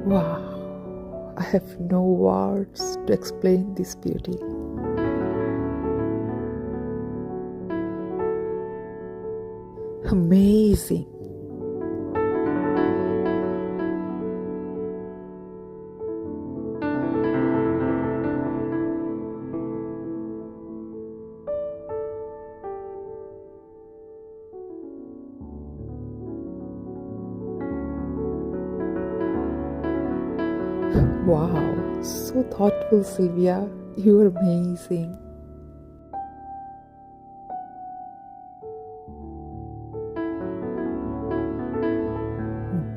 Wow, I have no words to explain this beauty. Amazing. Wow, so thoughtful, Sylvia. You're amazing.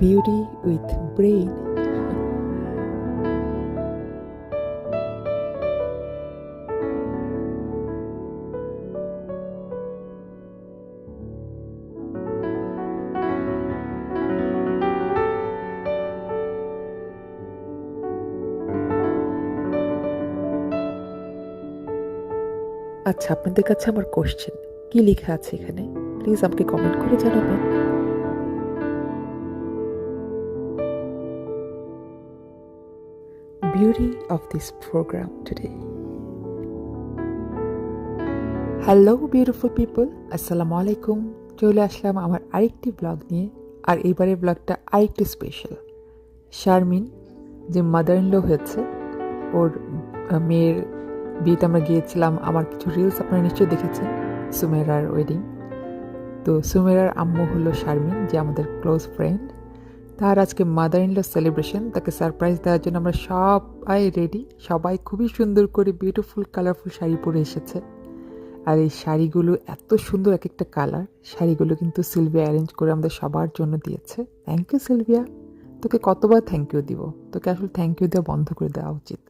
Beauty with brain. আচ্ছা, আপনাদের কাছে আমার question, কি লেখা আছে এখানে? প্লিজ আমাকে কমেন্ট করে জানাবেন। Beauty of this program today. Hello beautiful people, আসসালামু আলাইকুম। চলে আসলাম আমার আরেকটি ব্লগ নিয়ে। আর এইবারের ব্লগটা আরেকটু স্পেশাল। শারমিন যে মাদার ইন ল হয়েছে, ওর মেয়ের বিয়েতে আমরা গিয়েছিলাম। আমার কিছু রিলস আপনারা নিশ্চয়ই দেখেছেন, সুমেরার ওয়েডিং। তো সুমেরার আম্মু হলো শারমিন, যে আমাদের ক্লোজ ফ্রেন্ড। তার আজকে মাদার ইন ল সেলিব্রেশন, তাকে সারপ্রাইজ দেওয়ার জন্য আমরা সবাই রেডি। সবাই খুবই সুন্দর করে বিউটিফুল কালারফুল শাড়ি পরে এসেছে। আর এই শাড়িগুলো এত সুন্দর, এক একটা কালার। শাড়িগুলো কিন্তু সিলভিয়া অ্যারেঞ্জ করে আমাদের সবার জন্য দিয়েছে। Thank you Sylvia. তোকে কতবার থ্যাংক ইউ দিব? তোকে আসলে থ্যাংক ইউ দেওয়া বন্ধ করে দেওয়া উচিত।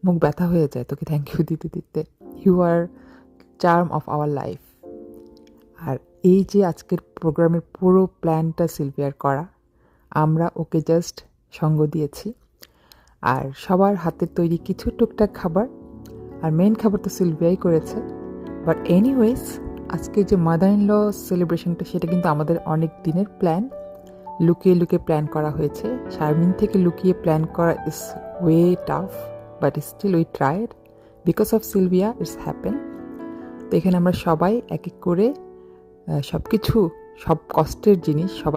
মুখ ব্যথা হয়ে যায় তোকে থ্যাংক ইউ দিতে দিতে। You are charm of our life. আর এই যে আজকের প্রোগ্রামের পুরো প্ল্যানটা সিলভিয়ার করা, আমরা ওকে জাস্ট সঙ্গ দিয়েছি। আর সবার হাতের তৈরি কিছু টুকটাক খাবার, আর মেন খাবার তো সিলভিয়াই করেছে। বাট এনিওয়েজ, আজকে যে মাদার ইন ল সেলিব্রেশনটা, সেটা কিন্তু আমাদের অনেক দিনের প্ল্যান। লুকিয়ে লুকিয়ে প্ল্যান করা হয়েছে। শারমিন থেকে লুকিয়ে প্ল্যান করা is way tough, but still we tried because of Sylvia it's happen. তো এখানে আমরা সবাই এক এক করে সব কষ্টের জিনিস সবাই